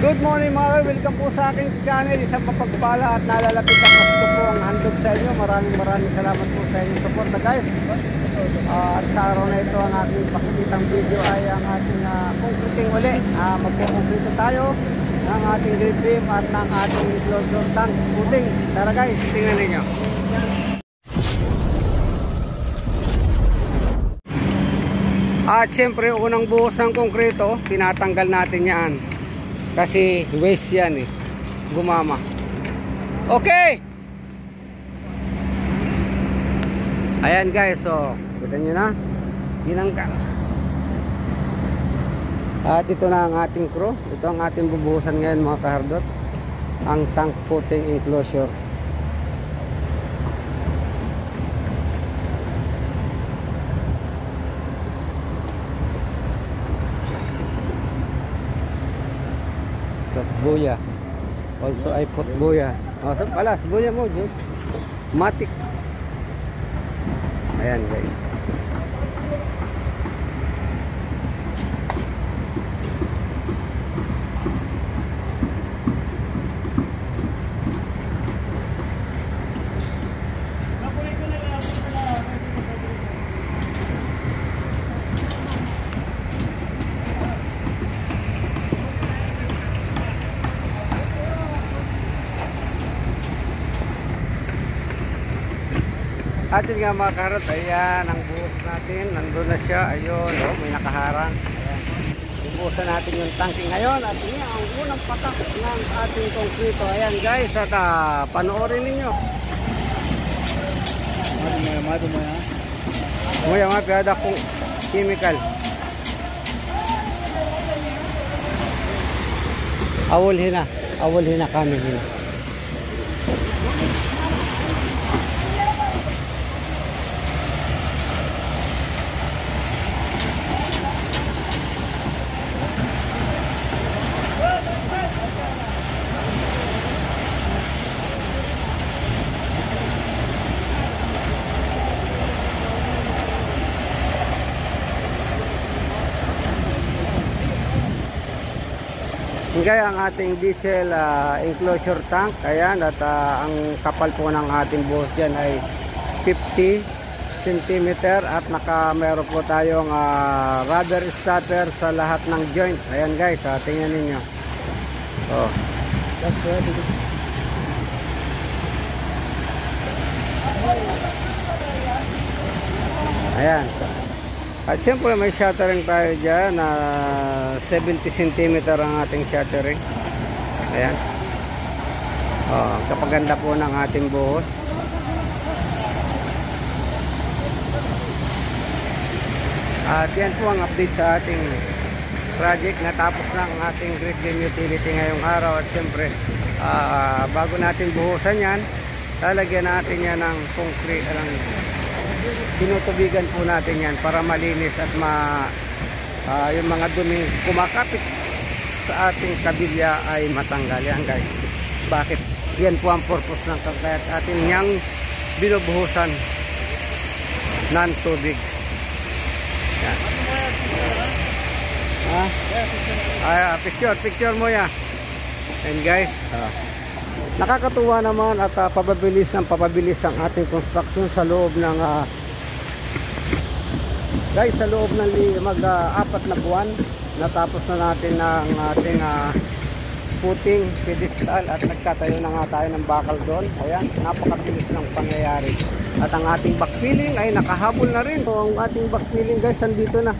Good morning mga welcome po sa aking channel. Isang mapagpala at nalalapit ang gusto po ang handog sa inyo. Maraming salamat po sa inyong support guys. At sa araw na ito ang aking pakikitang video ay ang ating concreting uli. Magpo-concrete tayo ng ating grip beam at ng ating enclosure tank footing. Tara guys, tingnan ninyo. At syempre unang buhos ng konkreto, tinatanggal natin yan. Kasi waste yan gumama. Okay. Ayan guys, so kita nyo na, tinanggal. At ito na ang ating crew. Ito ang ating bubuhusan ngayon mga kahardot, ang tank footing enclosure. Buya. Also I put buya. Oh, so pala, buya mo, Jun. Matic. Ayan, guys. Atin nga mga karot, ayan ang buhos natin, nandun na siya, ayun, oh, may nakaharang. Ayan. Bubuhusan natin yung tanking ngayon at yun ang unang patak ng ating konkreto. Ayan guys, at panoorin ninyo. Maya piyada kong chemical. Awol hina kami hina. Kaya ang ating diesel enclosure tank, ayan, at ang kapal po ng ating buhos dyan ay 50 cm at meron po tayong rubber stopper sa lahat ng joint. Ayan guys, tingnan ninyo. Oh. Ayan. At siyempre may shuttering tayo dyan na 70 cm ang ating shuttering. Ayan. Oh, kapaganda po ng ating buhos. At yan po ang update sa ating project. Natapos na ang ating grid beam utility ngayong araw. At siyempre bago natin buhusan yan, lalagyan natin yan ng concrete, tinutubigan po natin yan para malinis at yung mga duming kumakapit sa ating kabilya ay matanggal yan guys. Bakit? Yan po ang purpose ng kagayat atin yang binubuhusan ng tubig yan. Picture mo ya. And guys, nakakatuwa naman at pababilis ang ating construction sa loob ng guys, sa loob ng mag-4 na buwan natapos na natin ang ating footing pedestal at nagtatayo na nga tayo ng bakal doon. Ayan, napakabilis ng pangyayari. At ang ating backfilling ay nakahabol na rin. So, ang ating backfilling guys, andito na.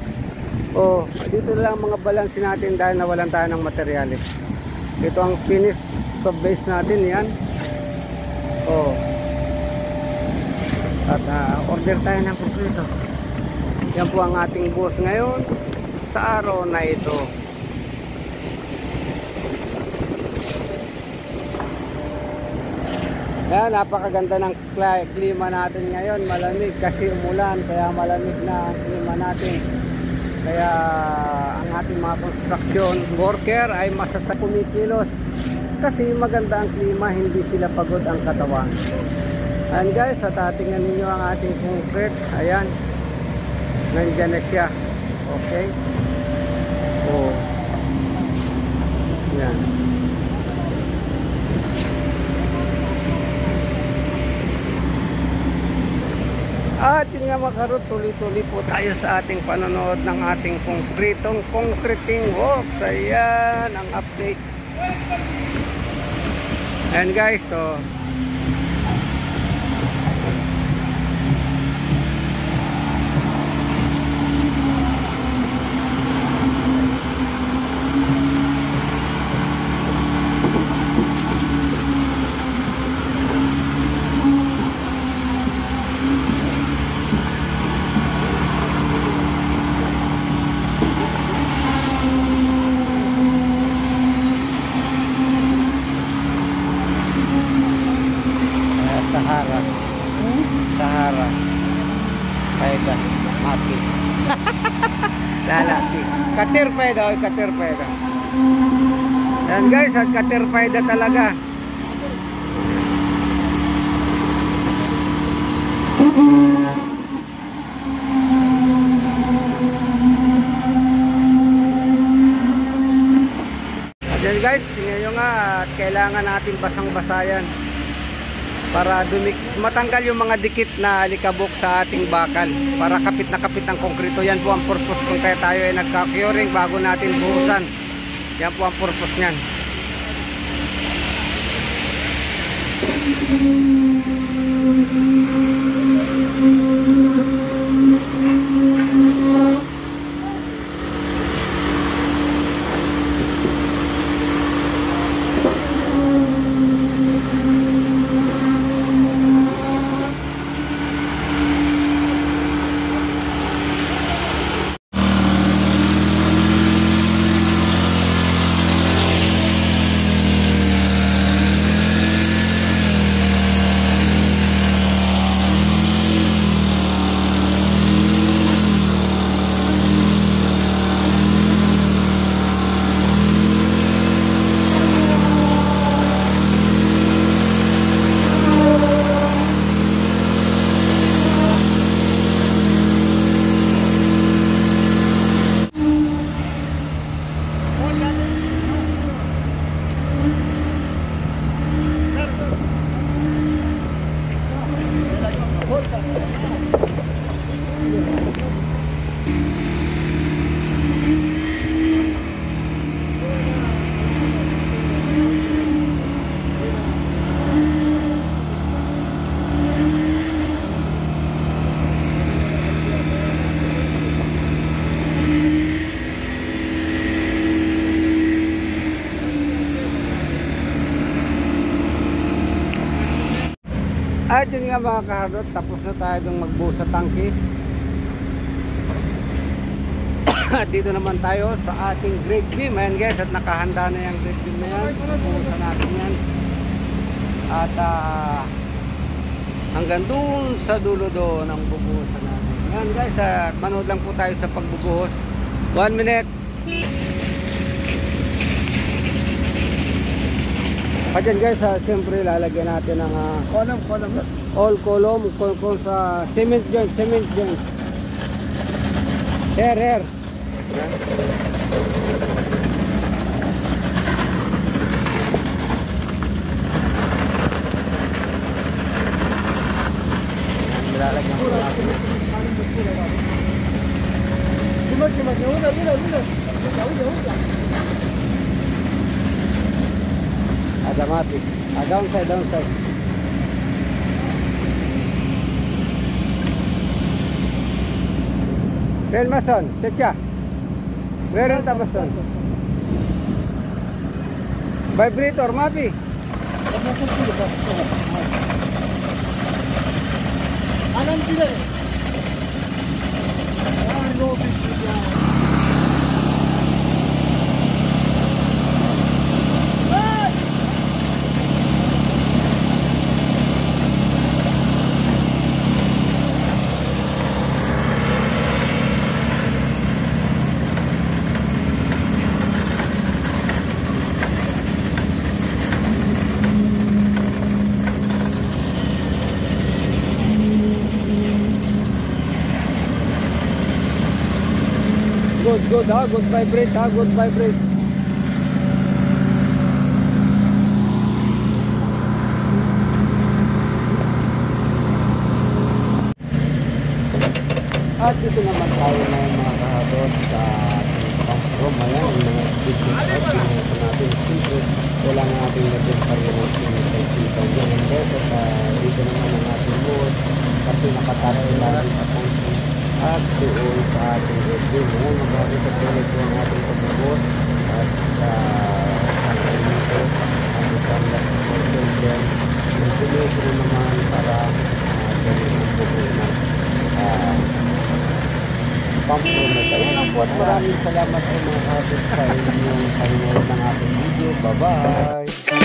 Oh, dito na lang mga balansin natin dahil nawalan tayo ng materyales. Ito ang finish sub base natin yan. Oh. At order tayo ng konkreto. Yan po ang ating buhos ngayon sa araw na ito. Yan, napakaganda ng klima natin ngayon. Malamig kasi umulan, kaya malamig na ang klima natin. Kaya ang ating mga construction worker ay masasa kumikilos kasi maganda ang klima, hindi sila pagod ang katawan. Ayan guys, at tingnan ninyo ang ating concrete. Ayan, nandyan na siya. Okay. Oh. Yan. At yun nga mga karot, tuloy-tuloy po tayo sa ating panonood ng ating concreting works. Ayan ang update. Ayan guys, so Sahara. Sahara. Pwede. Mati. Lalaki. Katir pwede. O, katir pwede. Yan guys, at katir pwede talaga. Yan guys, tingnan nyo nga, kailangan natin basang-basayan para matanggal yung mga dikit na alikabok sa ating bakal, para kapit na kapit ang konkrito. Yan po ang purpose kung kaya tayo ay nagka-curing bago natin buhusan. Yan po ang purpose nyan. At yun nga mga kaharot, tapos na tayo dong magbuhos sa tangke. At dito naman tayo sa ating grade beam. Ayan guys, at nakahanda na yung grade beam na yan. Buhusan natin yan. At hanggang doon sa dulo doon ang bubuhusan natin. Ayan guys, at manood lang po tayo sa pagbubuhos. 1 minute. At yan guys, siyempre lalagyan natin ng all column kung sa cement joint. Here. Lalagyan ko natin. Adamati. Downside. Real mason, Checha. Meron tabason. Vibrator, mapi. Anong pila? Good vibrate. naman tayo ngayon mga kahabot sa ating pump room. Ayan, yung mga speed out, pinasa natin. Siyempre, wala nga ating lagyan pa rin ng chemical sipa dyan. And then, dito naman ang ating mood kasi nakatapin lagi sa pumping at doon sa ating engine. Ayan, magkakita po ang ating pagbubuot at sa sangkay nito ang isang last portion dyan. Ventilation naman para gawin ang bubuo ng pump room na ito. Ayan ang po at maraming salamat po mga kapit sa inyong panonood ng ating video. Bye-bye!